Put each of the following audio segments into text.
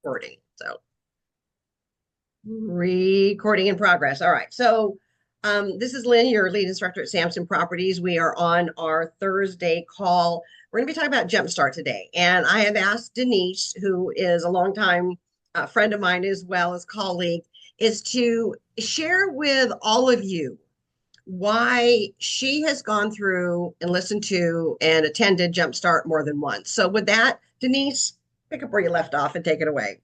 recording. So recording in progress. All right. So this is Lynn, your lead instructor at Samson Properties. We are on our Thursday call. We're going to be talking about Jumpstart today. And I have asked Denise, who is a longtime friend of mine as well as colleague, is to share with all of you why she has gone through and listened to and attended Jumpstart more than once. So with that, Denise, pick up where you left off and take it away.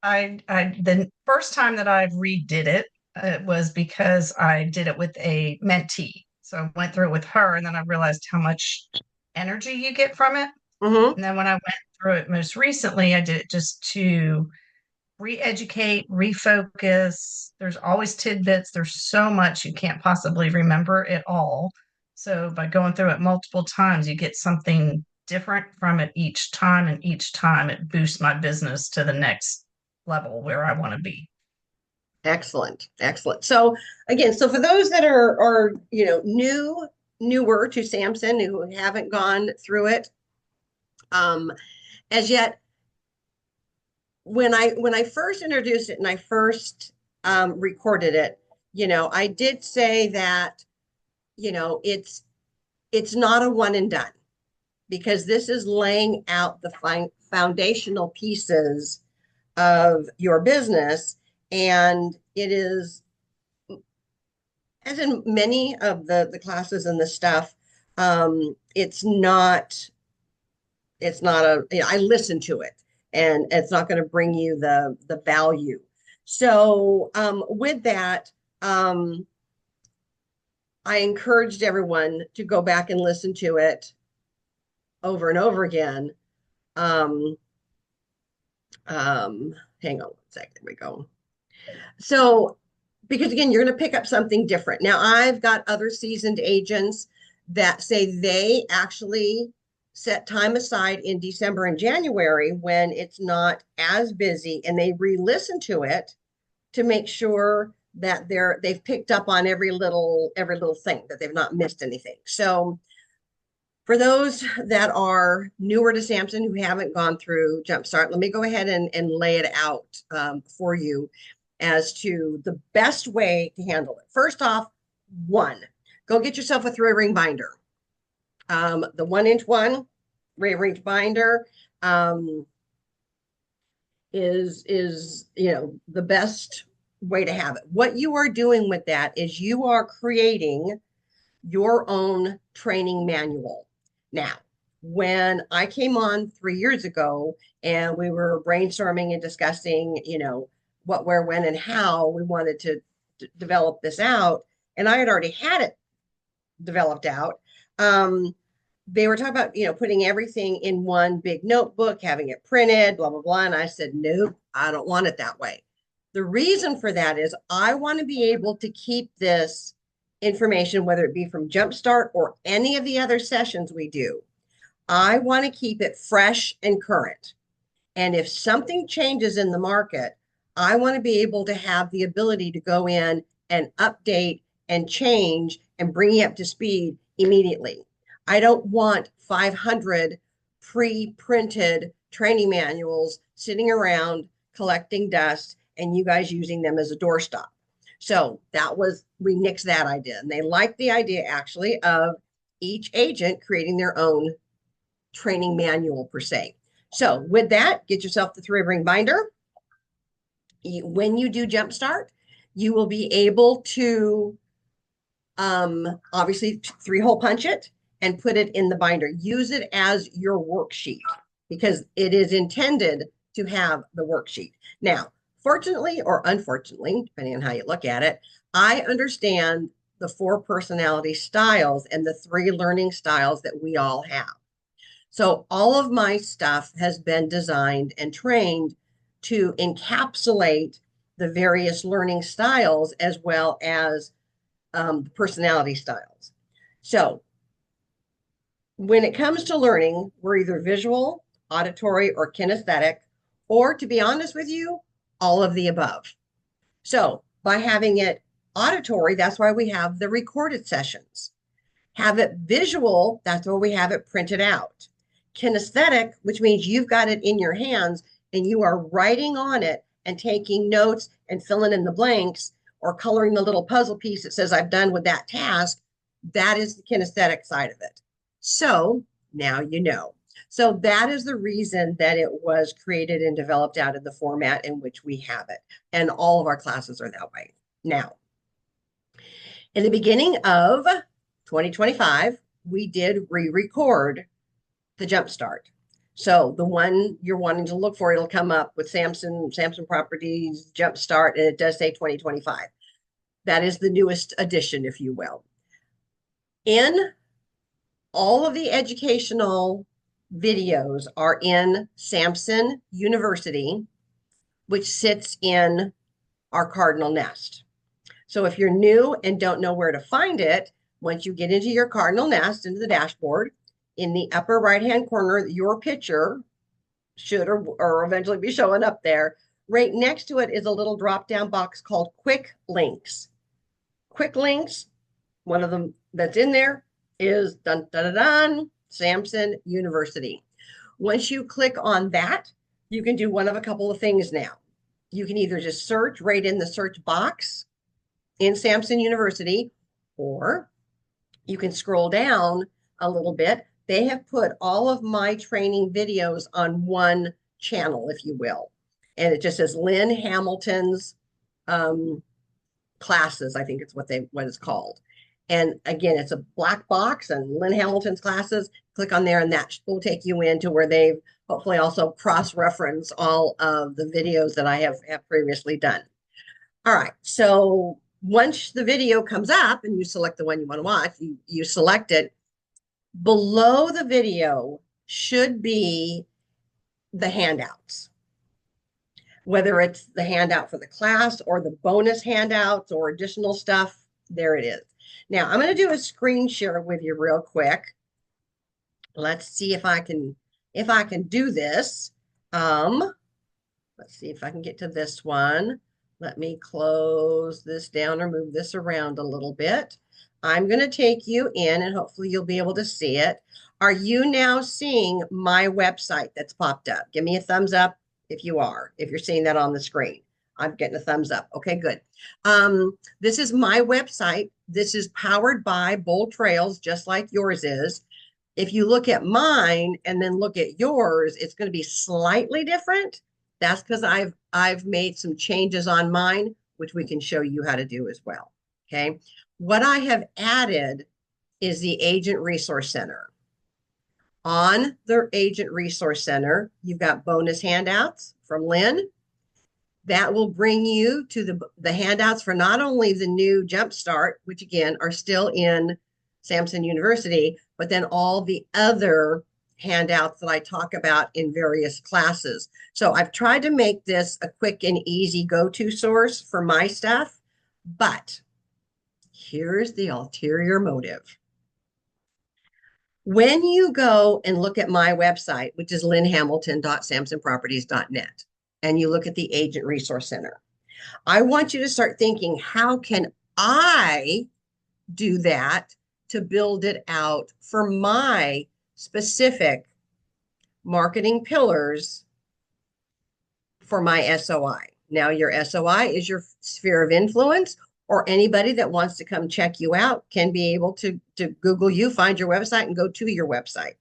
The first time that I redid it, was because I did it with a mentee. So I went through it with her, and then I realized how much energy you get from it. Mm-hmm. And then when I went through it most recently, I did it just to re-educate, refocus. There's always tidbits. There's so much you can't possibly remember it all. So by going through it multiple times, you get something different from it each time, and each time it boosts my business to the next level where I want to be. Excellent, excellent. So again, so for those that are newer to Samson who haven't gone through it as yet, when I first introduced it and I first recorded it, I did say that it's not a one and done because this is laying out the foundational pieces of your business, and it is, as in many of the classes and the stuff, it's not a, I listen to it, and it's not going to bring you the value. So with that, I encouraged everyone to go back and listen to it over and over again. Um, Hang on one second. There we go. So, because again, you're going to pick up something different. Now, I've got other seasoned agents that say they actually set time aside in December and January when it's not as busy, and they re-listen to it to make sure that they've picked up on every little thing, that they've not missed anything. So for those that are newer to Samson who haven't gone through Jumpstart, let me go ahead and lay it out for you as to the best way to handle it. First off, one, go get yourself a 3-ring binder. The 1-inch one, 3-ring binder, um, is the best way to have it. What you are doing with that is you are creating your own training manual. Now, when I came on 3 years ago and we were brainstorming and discussing, what, where, when, and how we wanted to develop this out, and I had already had it developed out. They were talking about, putting everything in one big notebook, having it printed, blah, blah, blah. And I said, nope, I don't want it that way. The reason for that is I want to be able to keep this information, whether it be from Jumpstart or any of the other sessions we do. I want to keep it fresh and current. And if something changes in the market, I want to be able to have the ability to go in and update and change and bring you up to speed immediately. I don't want 500 pre-printed training manuals sitting around collecting dust and you guys using them as a doorstop. So we nixed that idea. And they liked the idea actually of each agent creating their own training manual per se. So with that, get yourself the 3-ring binder. When you do Jumpstart, you will be able to obviously 3-hole punch it and put it in the binder. Use it as your worksheet because it is intended to have the worksheet. Now, fortunately or unfortunately, depending on how you look at it, I understand the 4 personality styles and the 3 learning styles that we all have. So all of my stuff has been designed and trained to encapsulate the various learning styles as well as personality styles. So when it comes to learning, we're either visual, auditory, or kinesthetic, or to be honest with you, all of the above. So by having it auditory, that's why we have the recorded sessions. Have it visual, that's why we have it printed out. Kinesthetic, which means you've got it in your hands, and you are writing on it and taking notes and filling in the blanks or coloring the little puzzle piece that says I've done with that task, that is the kinesthetic side of it. So now you know. So that is the reason that it was created and developed out of the format in which we have it. And all of our classes are that way. Now, in the beginning of 2025, we did re-record the Jumpstart. So the one you're wanting to look for, it'll come up with Samson Properties Jumpstart, and it does say 2025. That is the newest edition, if you will. In all of the educational videos are in Samson University, which sits in our Cardinal Nest. So if you're new and don't know where to find it, once you get into your Cardinal Nest, into the dashboard, in the upper right-hand corner, your picture should or eventually be showing up there. Right next to it is a little drop-down box called Quick Links. Quick Links, one of them that's in there is dun, dun, dun, dun, Samson University. Once you click on that, you can do one of a couple of things now. You can either just search right in the search box in Samson University, or you can scroll down a little bit. They have put all of my training videos on one channel, if you will. And it just says Lynn Hamilton's classes, I think it's what it's called. And again, it's a black box and Lynn Hamilton's classes. Click on there and that will take you into where they've hopefully also cross-reference all of the videos that I have previously done. All right, so once the video comes up and you select the one you want to watch, you select it. Below the video should be the handouts, whether it's the handout for the class or the bonus handouts or additional stuff, there it is. Now I'm going to do a screen share with you real quick. Let's see if I can do this. Let's see if I can get to this one. Let me close this down or move this around a little bit. I'm going to take you in and hopefully you'll be able to see it. Are you now seeing my website that's popped up? Give me a thumbs up if you are, if you're seeing that on the screen. I'm getting a thumbs up. Okay, good. This is my website. This is powered by Bold Trails, just like yours is. If you look at mine and then look at yours, it's going to be slightly different. That's because I've made some changes on mine, which we can show you how to do as well. Okay. What I have added is the Agent Resource Center. On the Agent Resource Center, you've got bonus handouts from Lynn. That will bring you to the handouts for not only the new Jumpstart, which again are still in Samson University, but then all the other handouts that I talk about in various classes. So I've tried to make this a quick and easy go-to source for my stuff, but here's the ulterior motive. When you go and look at my website, which is lynnhamilton.samsonproperties.net, and you look at the Agent Resource Center, I want you to start thinking, how can I do that to build it out for my specific marketing pillars for my SOI? Now, your SOI is your sphere of influence, or anybody that wants to come check you out can be able to Google you, find your website, and go to your website.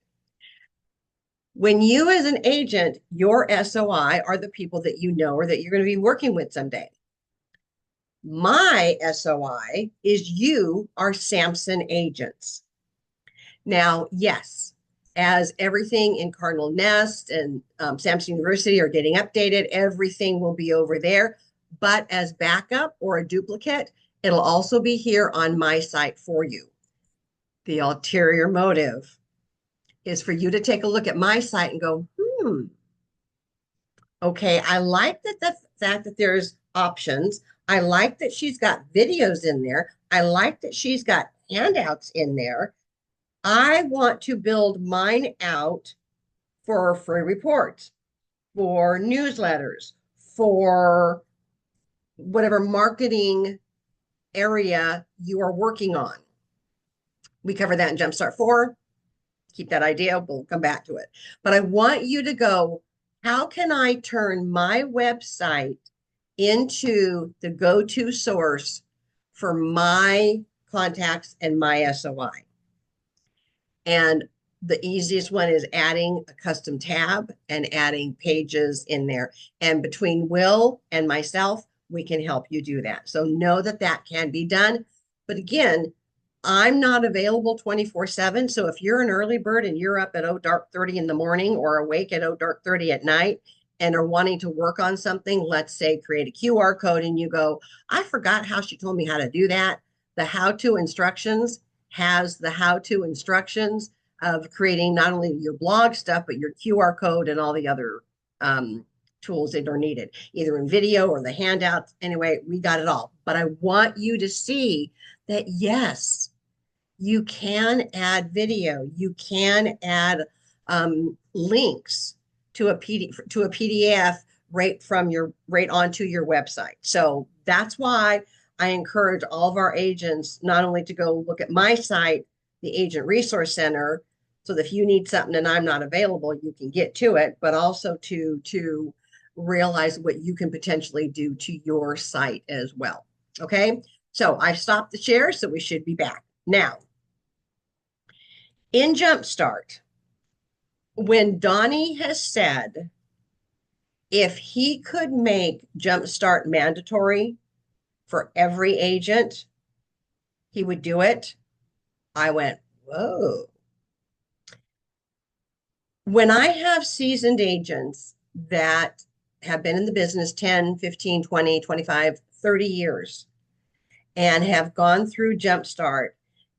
When you as an agent, your SOI are the people that you know or that you're going to be working with someday. My SOI is you are Samson agents. Now, yes, as everything in Cardinal Nest and Samson University are getting updated, everything will be over there. But as backup or a duplicate, it'll also be here on my site for you. The ulterior motive is for you to take a look at my site and go, okay, I like that the fact that there's options. I like that she's got videos in there. I like that she's got handouts in there. I want to build mine out for free reports, for newsletters, for whatever marketing area you are working on. We cover that in Jumpstart 4. Keep that idea. We'll come back to it. But I want you to go, How can I turn my website into the go-to source for my contacts and my SOI? And the easiest one is adding a custom tab and adding pages in there. And between Will and myself, we can help you do that. So know that that can be done. But again, I'm not available 24/7. So if you're an early bird and you're up at dark 30 in the morning or awake at dark 30 at night and are wanting to work on something, let's say create a QR code, and you go, I forgot how she told me how to do that. The how-to instructions has the how-to instructions of creating not only your blog stuff, but your QR code and all the other tools that are needed, either in video or the handouts. Anyway, we got it all. But I want you to see that, yes, you can add video. You can add links to a PDF right onto your website. So that's why I encourage all of our agents not only to go look at my site, the Agent Resource Center, so that if you need something and I'm not available, you can get to it, but also to realize what you can potentially do to your site as well. Okay, so I've stopped the share, so we should be back. Now, in Jumpstart, when Donnie has said, if he could make Jumpstart mandatory for every agent, he would do it. I went, whoa. When I have seasoned agents that have been in the business 10, 15, 20, 25, 30 years and have gone through Jumpstart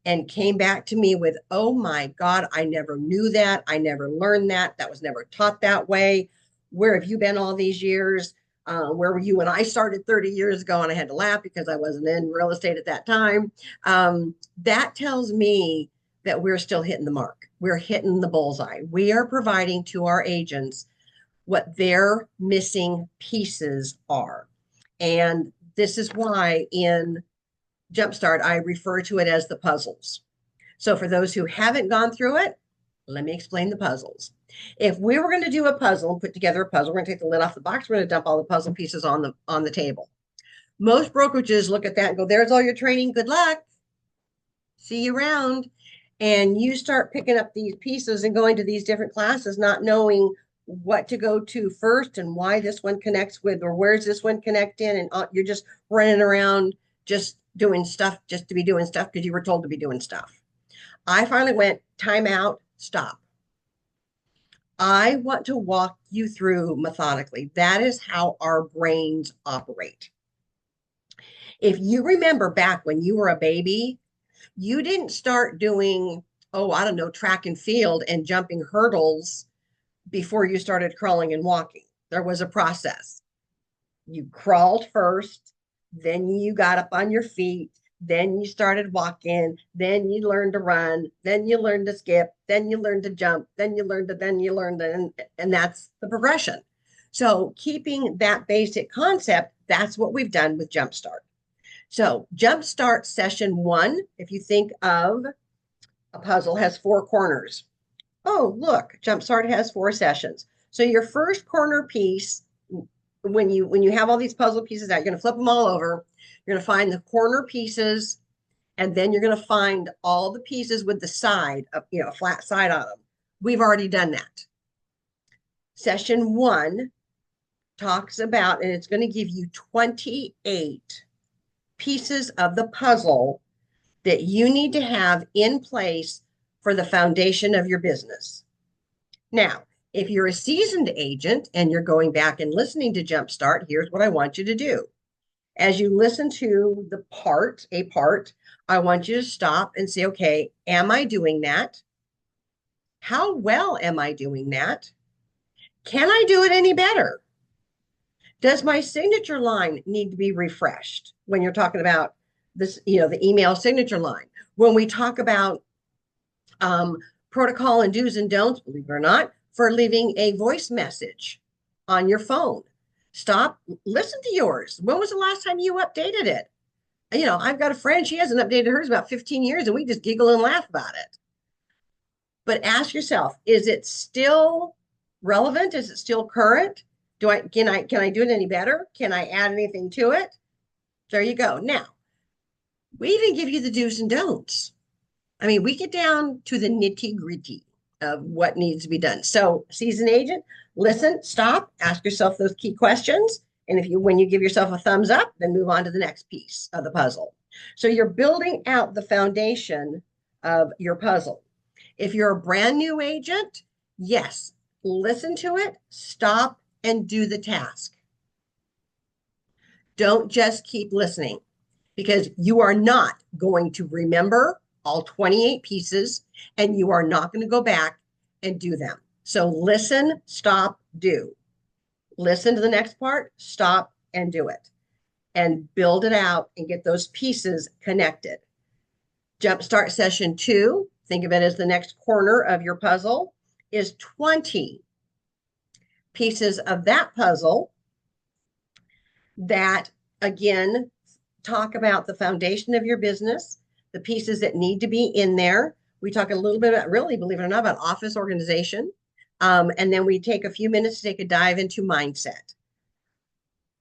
and came back to me with, oh my God, I never knew that. I never learned that. That was never taught that way. Where have you been all these years? Where were you when I started 30 years ago? And I had to laugh because I wasn't in real estate at that time. That tells me that we're still hitting the mark. We're hitting the bullseye. We are providing to our agents what their missing pieces are. And this is why in Jumpstart, I refer to it as the puzzles. So for those who haven't gone through it, let me explain the puzzles. If we were going to do a puzzle and put together a puzzle, we're going to take the lid off the box, we're going to dump all the puzzle pieces on the table. Most brokerages look at that and go, there's all your training. Good luck. See you around. And you start picking up these pieces and going to these different classes, not knowing what to go to first and why this one connects with, or where's this one connect in. And you're just running around, just doing stuff, just to be doing stuff because you were told to be doing stuff. I finally went, time out, stop. I want to walk you through methodically. That is how our brains operate. If you remember back when you were a baby, you didn't start doing, oh, I don't know, track and field and jumping hurdles before you started crawling and walking. There was a process. You crawled first, then you got up on your feet, then you started walking, then you learned to run, then you learned to skip, then you learned to jump, then you learned to, and that's the progression. So keeping that basic concept, that's what we've done with Jumpstart. So Jumpstart session 1, if you think of a puzzle, has 4 corners. Oh, look, Jumpstart has 4 sessions. So your first corner piece, when you have all these puzzle pieces out, you're going to flip them all over. You're going to find the corner pieces, and then you're going to find all the pieces with the side, a flat side on them. We've already done that. Session 1 talks about, and it's going to give you 28 pieces of the puzzle that you need to have in place for the foundation of your business. Now, if you're a seasoned agent and you're going back and listening to Jumpstart, here's what I want you to do. As you listen to a part, I want you to stop and say, okay, am I doing that? How well am I doing that? Can I do it any better? Does my signature line need to be refreshed when you're talking about this, the email signature line? When we talk about protocol and do's and don'ts, believe it or not, for leaving a voice message on your phone. Stop, listen to yours. When was the last time you updated it? I've got a friend, she hasn't updated hers about 15 years, and we just giggle and laugh about it. But ask yourself, is it still relevant? Is it still current? Can I do it any better? Can I add anything to it? There you go. Now, we even give you the do's and don'ts. I mean, we get down to the nitty gritty of what needs to be done. So, seasoned agent, listen, stop, ask yourself those key questions. And when you give yourself a thumbs up, then move on to the next piece of the puzzle. So, you're building out the foundation of your puzzle. If you're a brand new agent, yes, listen to it, stop, and do the task. Don't just keep listening because you are not going to remember all 28 pieces and you are not going to go back and do them. So listen, stop, do. Listen to the next part, stop, and do it. And build it out and get those pieces connected. Jumpstart session 2, think of it as the next corner of your puzzle, is 20 pieces of that puzzle that, again, talk about the foundation of your business, the pieces that need to be in there. We talk a little bit about, really, believe it or not, about office organization. And then we take a few minutes to take a dive into mindset.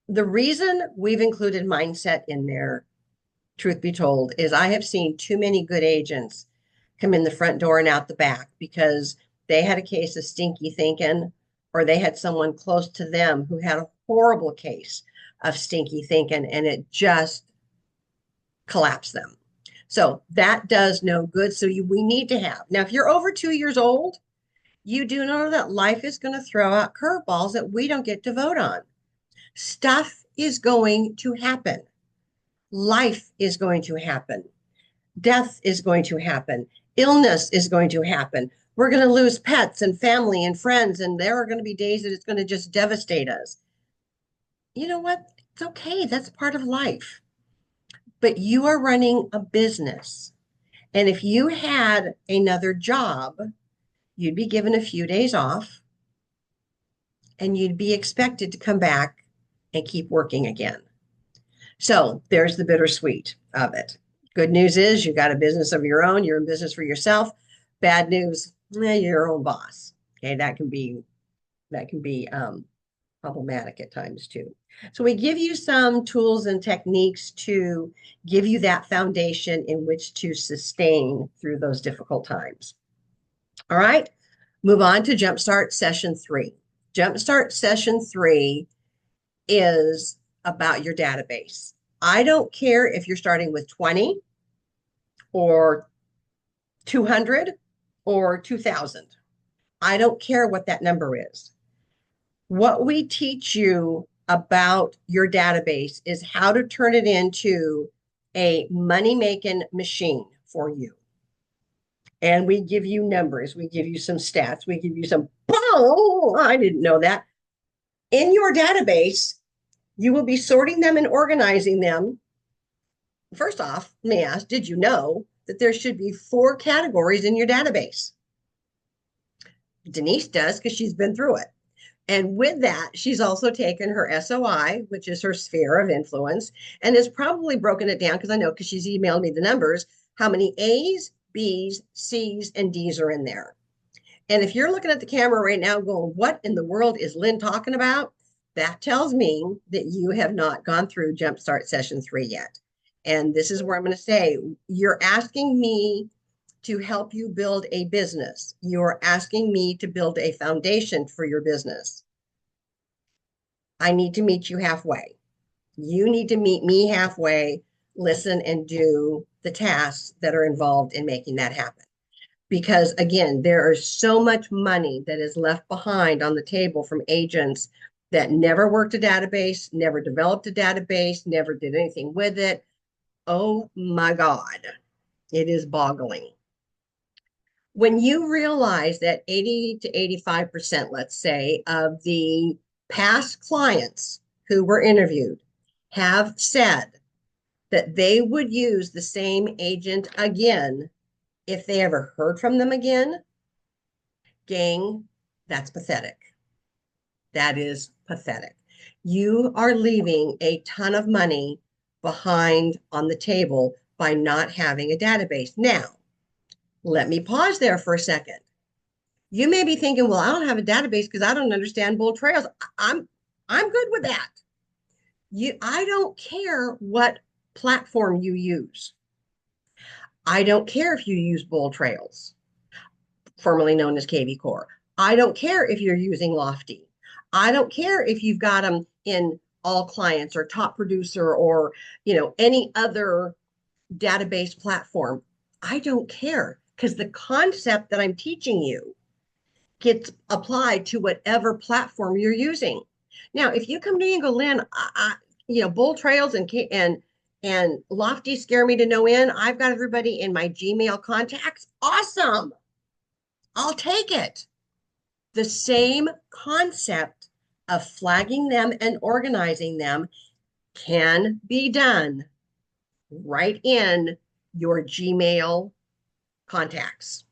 The reason we've included mindset in there, truth be told, is I have seen too many good agents come in the front door and out the back because they had a case of stinky thinking, or they had someone close to them who had a horrible case of stinky thinking, and it just collapsed them. So that does no good. So we need to have. Now, if you're over 2 years old, you do know that life is going to throw out curveballs that we don't get to vote on. Stuff is going to happen. Life is going to happen. Death is going to happen. Illness is going to happen. We're going to lose pets and family and friends, and there are going to be days that it's going to just devastate us. You know what? It's okay. That's part of life. But you are running a business. And if you had another job, you'd be given a few days off and you'd be expected to come back and keep working again. So there's the bittersweet of it. Good news is you got a business of your own. You're in business for yourself. Bad news, you're your own boss. Okay, that can be problematic at times too. So we give you some tools and techniques to give you that foundation in which to sustain through those difficult times. All right, move on to Jumpstart Session 3. Jumpstart Session 3 is about your database. I don't care if you're starting with 20 or 200 or 2,000. I don't care what that number is. What we teach you about your database is how to turn it into a money-making machine for you. And we give you numbers. We give you some stats. We give you some, oh, I didn't know that. In your database, you will be sorting them and organizing them. First off, let me ask, did you know that there should be 4 categories in your database? Denise does because she's been through it. And with that, she's also taken her SOI, which is her sphere of influence, and has probably broken it down because I know because she's emailed me the numbers, how many A's, B's, C's, and D's are in there. And if you're looking at the camera right now going, what in the world is Lynn talking about? That tells me that you have not gone through Jumpstart Session 3 yet. And this is where I'm going to say, you're asking me to help you build a business. You're asking me to build a foundation for your business. I need to meet you halfway. You need to meet me halfway, listen, and do the tasks that are involved in making that happen. Because again, there is so much money that is left behind on the table from agents that never worked a database, never developed a database, never did anything with it. Oh my God, it is boggling. When you realize that 80 to 85%, let's say, of the past clients who were interviewed have said that they would use the same agent again if they ever heard from them again, gang, that's pathetic. That is pathetic. You are leaving a ton of money behind on the table by not having a database. Now, let me pause there for a second. You may be thinking, well, I don't have a database because I don't understand bold trails. I'm I'm good with that. I don't care what platform you use. I don't care if you use bold trails, formerly known as KV Core. I don't care if you're using Lofty. I don't care if you've got them in all clients or top producer or any other database platform. I don't care because the concept that I'm teaching you gets applied to whatever platform you're using. Now, if you come to me and go, Lynn, Bull Trails and Lofty scare me to no end. I've got everybody in my Gmail contacts. Awesome. I'll take it. The same concept of flagging them and organizing them can be done right in your Gmail contacts.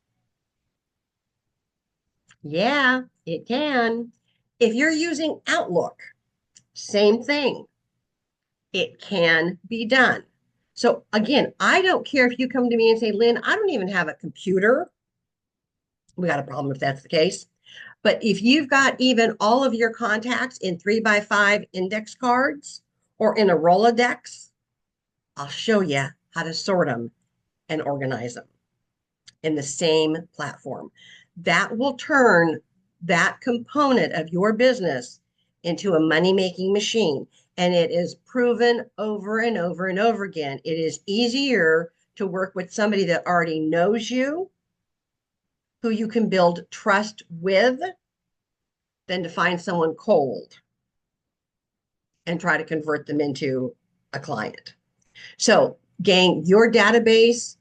Yeah, it can. If you're using Outlook, same thing. It can be done. So again, I don't care if you come to me and say, Lynn, I don't even have a computer. We got a problem if that's the case. But if you've got even all of your contacts in 3x5 index cards or in a Rolodex, I'll show you how to sort them and organize them in the same platform. That will turn that component of your business into a money-making machine. And it is proven over and over and over again. It is easier to work with somebody that already knows you, who you can build trust with, than to find someone cold and try to convert them into a client. So, gang, your database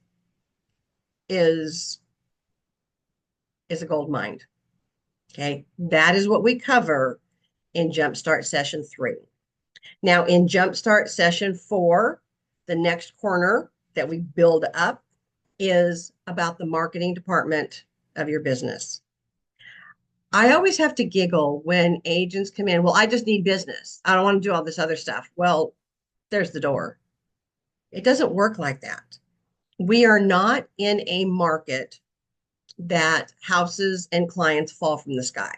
is a gold mine. Okay, that is what we cover in Jumpstart Session 3. Now, in Jumpstart Session 4, the next corner that we build up is about the marketing department of your business. I always have to giggle when agents come in. Well, I just need business. I don't want to do all this other stuff. Well, there's the door. It doesn't work like that. We are not in a market that houses and clients fall from the sky.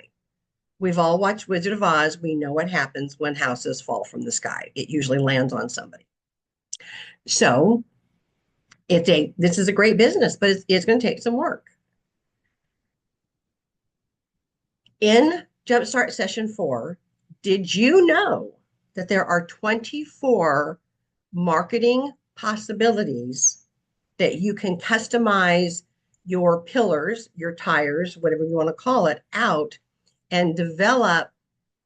We've all watched Wizard of Oz. We know what happens when houses fall from the sky. It usually lands on somebody. So this is a great business, but it's going to take some work. In Jumpstart Session 4, did you know that there are 24 marketing possibilities that you can customize your pillars, your tires, whatever you want to call it, out and develop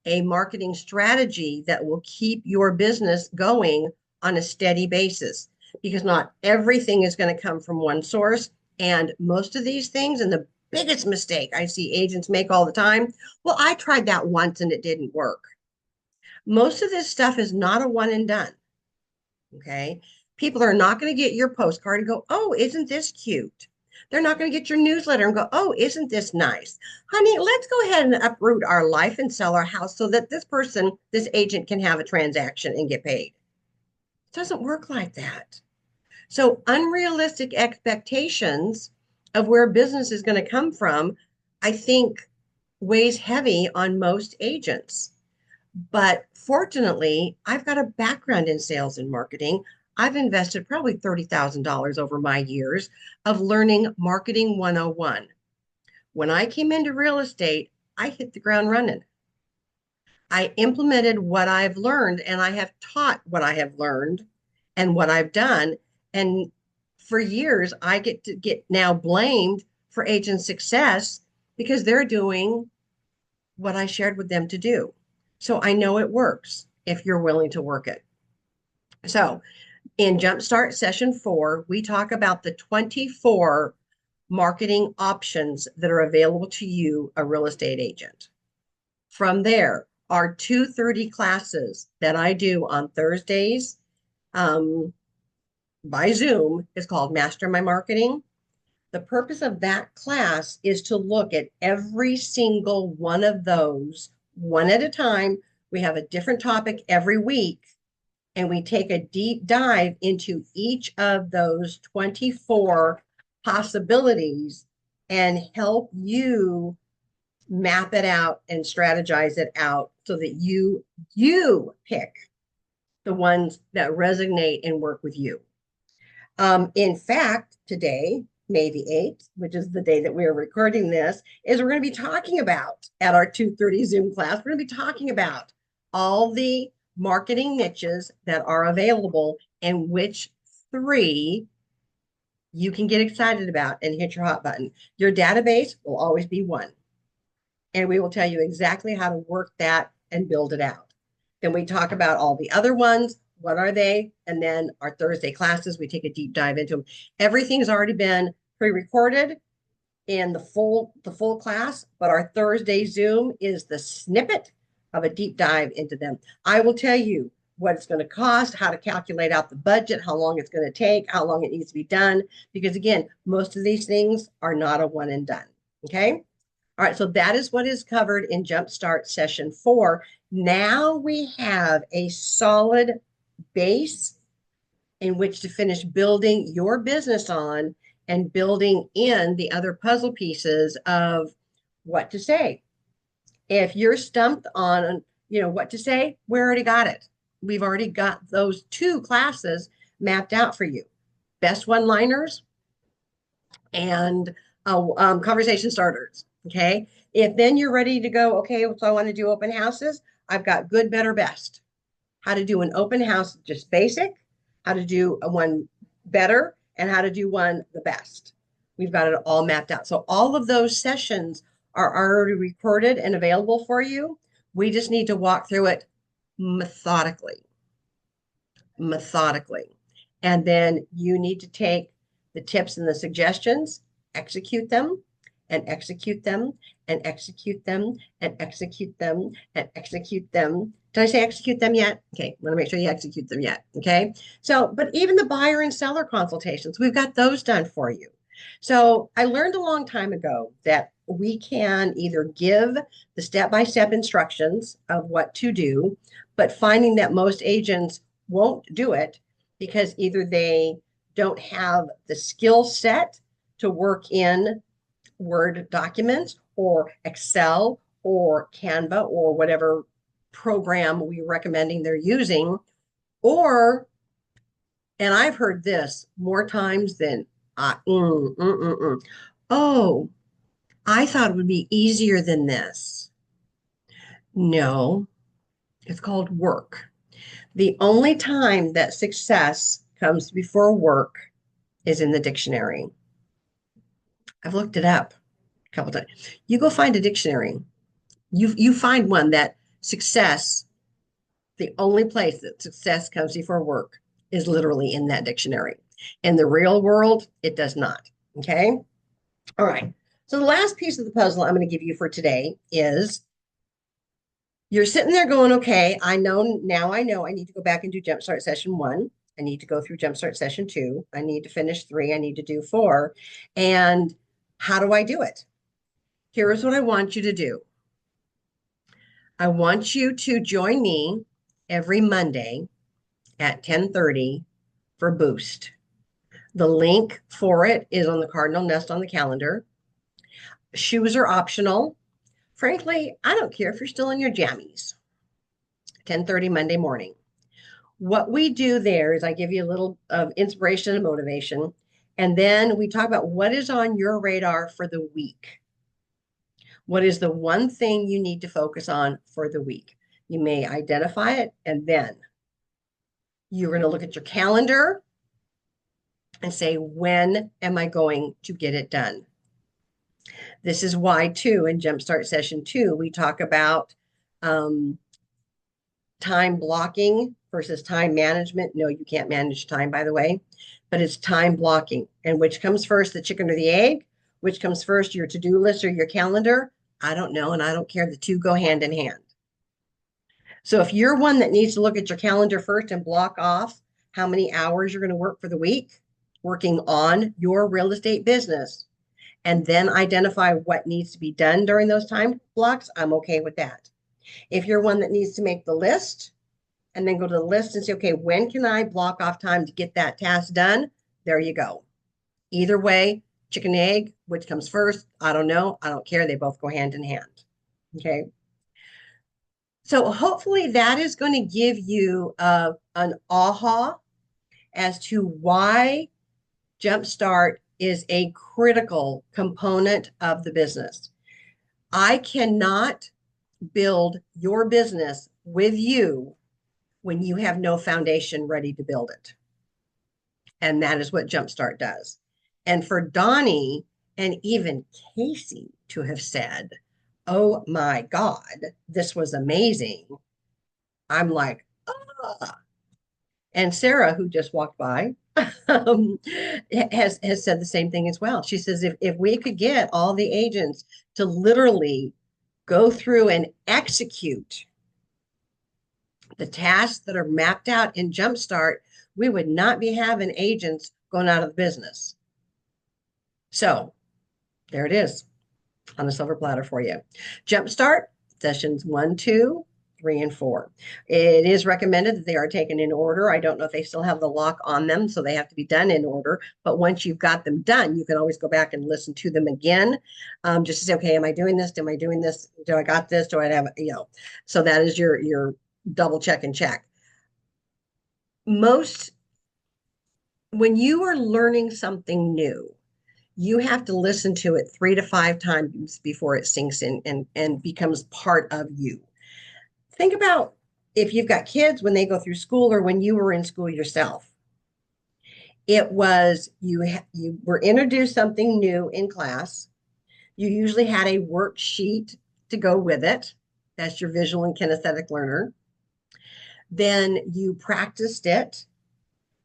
a marketing strategy that will keep your business going on a steady basis? Because not everything is going to come from one source. And most of these things, and the biggest mistake I see agents make all the time, well, I tried that once and it didn't work. Most of this stuff is not a one and done. Okay. People are not going to get your postcard and go, oh, isn't this cute? They're not going to get your newsletter and go, oh, isn't this nice? Honey, let's go ahead and uproot our life and sell our house so that this agent can have a transaction and get paid. It doesn't work like that. So unrealistic expectations of where business is going to come from, I think, weighs heavy on most agents. But fortunately, I've got a background in sales and marketing. I've invested probably $30,000 over my years of learning Marketing 101. When I came into real estate, I hit the ground running. I implemented what I've learned and I have taught what I have learned and what I've done. And for years, I get now blamed for agent success because they're doing what I shared with them to do. So I know it works if you're willing to work it. So in Jumpstart Session 4, we talk about the 24 marketing options that are available to you, a real estate agent. From there, our 2:30 classes that I do on Thursdays by Zoom is called Master My Marketing. The purpose of that class is to look at every single one of those one at a time. We have a different topic every week, and we take a deep dive into each of those 24 possibilities and help you map it out and strategize it out so that you pick the ones that resonate and work with you. In fact, today, May the 8th, which is the day that we are recording this, is we're going to be talking about at our 2:30 Zoom class, we're going to be talking about all the marketing niches that are available and which three you can get excited about and hit your hot button. Your database will always be one, and we will tell you exactly how to work that and build it out. Then we talk about all the other ones. What are they? And then our Thursday classes, we take a deep dive into them. Everything's already been pre-recorded in the full class, but our Thursday Zoom is the snippet of a deep dive into them. I will tell you what it's going to cost, how to calculate out the budget, how long it's going to take, how long it needs to be done, because again, most of these things are not a one and done. Okay. All right, so that is what is covered in Jumpstart session 4. Now we have a solid base in which to finish building your business on and building in the other puzzle pieces of what to say. If you're stumped on, what to say, we already got it. We've already got those 2 classes mapped out for you. Best one-liners and conversation starters. Okay. If then you're ready to go, okay, so I want to do open houses, I've got good, better, best. How to do an open house, just basic, how to do one better, and how to do one the best. We've got it all mapped out. So all of those sessions are already recorded and available for you. We just need to walk through it methodically. And then you need to take the tips and the suggestions, execute them, and execute them, and execute them, and execute them, and execute them. Did I say execute them yet? Okay, want to make sure you execute them yet. Okay. So, but even the buyer and seller consultations, we've got those done for you. So I learned a long time ago that we can either give the step-by-step instructions of what to do, but finding that most agents won't do it because either they don't have the skill set to work in Word documents or Excel or Canva or whatever program we're recommending they're using, or, and I've heard this more times than oh, I thought it would be easier than this. No, it's called work. The only time that success comes before work is in the dictionary. I've looked it up a couple times. You go find a dictionary. You find one that success, the only place that success comes before work is literally in that dictionary. In the real world, it does not. Okay. All right. So the last piece of the puzzle I'm going to give you for today is you're sitting there going, okay, I know I need to go back and do Jumpstart session 1. I need to go through Jumpstart session 2. I need to finish 3. I need to do 4. And how do I do it? Here's what I want you to do. I want you to join me every Monday at 10:30 for Boost. The link for it is on the Cardinal Nest on the calendar. Shoes are optional. Frankly, I don't care if you're still in your jammies. 10:30 Monday morning. What we do there is I give you a little of inspiration and motivation, and then we talk about what is on your radar for the week. What is the one thing you need to focus on for the week? You may identify it, and then you're going to look at your calendar and say, when am I going to get it done? This is why, too, in Jumpstart Session 2, we talk about time blocking versus time management. No, you can't manage time, by the way, but it's time blocking. And which comes first, the chicken or the egg? Which comes first, your to-do list or your calendar? I don't know, and I don't care. The two go hand in hand. So if you're one that needs to look at your calendar first and block off how many hours you're going to work for the week, working on your real estate business, and then identify what needs to be done during those time blocks, I'm okay with that. If you're one that needs to make the list and then go to the list and say, okay, when can I block off time to get that task done? There you go. Either way, chicken and egg, which comes first? I don't know. I don't care. They both go hand in hand. Okay. So hopefully that is going to give you an aha as to why Jumpstart is a critical component of the business. I cannot build your business with you when you have no foundation ready to build it. And that is what Jumpstart does. And for Donnie and even Casey to have said, oh my God, this was amazing. I'm like, ah. And Sarah, who just walked by, has said the same thing as well. She says, if we could get all the agents to literally go through and execute the tasks that are mapped out in Jumpstart, we would not be having agents going out of business. So there it is on a silver platter for you. Jumpstart sessions 1, 2, 3, and 4. It is recommended that they are taken in order. I don't know if they still have the lock on them, so they have to be done in order. But once you've got them done, you can always go back and listen to them again, just to say, okay, am I doing this? Am I doing this? Do I got this? Do I have, so that is your double check and check. When you are learning something new, you have to listen to it 3 to 5 times before it sinks in and becomes part of you. Think about if you've got kids when they go through school or when you were in school yourself. It was you were introduced something new in class. You usually had a worksheet to go with it. That's your visual and kinesthetic learner. Then you practiced it.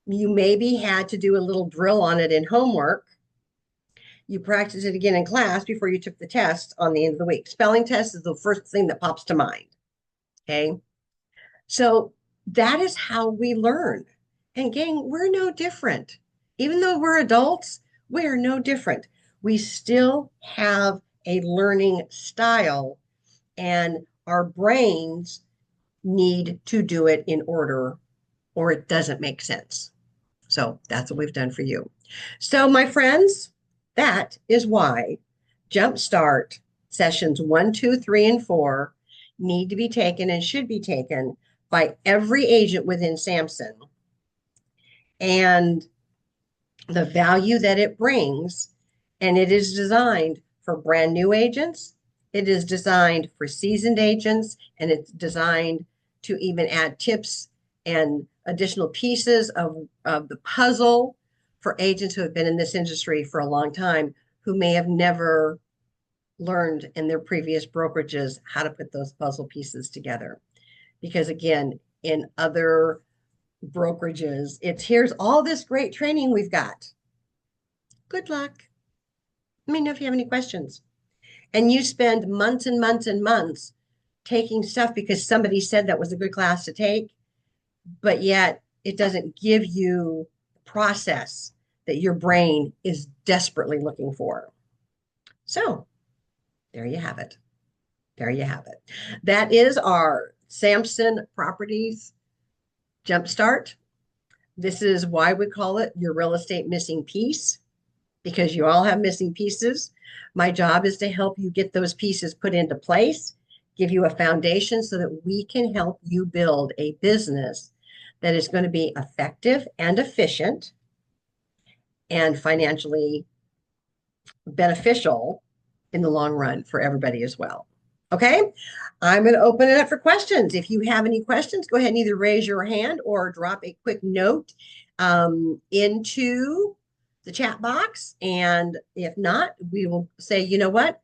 You maybe had to do a little drill on it in homework. You practice it again in class before you took the test on the end of the week. Spelling test is the first thing that pops to mind. Okay. So that is how we learn. And gang, we're no different. Even though we're adults, we are no different. We still have a learning style, and our brains need to do it in order, or it doesn't make sense. So that's what we've done for you. So, my friends, that is why Jumpstart sessions 1, 2, 3, and 4 need to be taken and should be taken by every agent within Samson. And the value that it brings, and it is designed for brand new agents, it is designed for seasoned agents, and it's designed to even add tips and additional pieces of the puzzle for agents who have been in this industry for a long time, who may have never learned in their previous brokerages how to put those puzzle pieces together. Because again, in other brokerages, it's here's all this great training we've got. Good luck. Let me know if you have any questions. And you spend months and months and months taking stuff because somebody said that was a good class to take, but yet it doesn't give you the process that your brain is desperately looking for. So there you have it. There you have it. That is our Samson Properties Jumpstart. This is why we call it your real estate missing piece, because you all have missing pieces. My job is to help you get those pieces put into place, give you a foundation so that we can help you build a business that is going to be effective and efficient and financially beneficial in the long run for everybody as well. Okay, I'm going to open it up for questions. If you have any questions, go ahead and either raise your hand or drop a quick note into the chat box. And if not, we will say, you know what?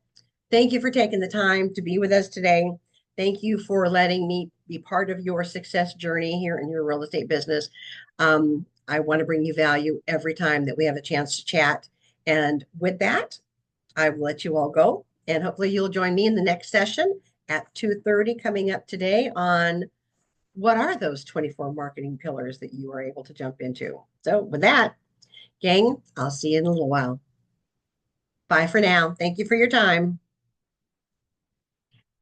Thank you for taking the time to be with us today. Thank you for letting me be part of your success journey here in your real estate business. I want to bring you value every time that we have a chance to chat. And with that, I will let you all go. And hopefully you'll join me in the next session at 2:30 coming up today on what are those 24 marketing pillars that you are able to jump into. So with that, gang, I'll see you in a little while. Bye for now. Thank you for your time.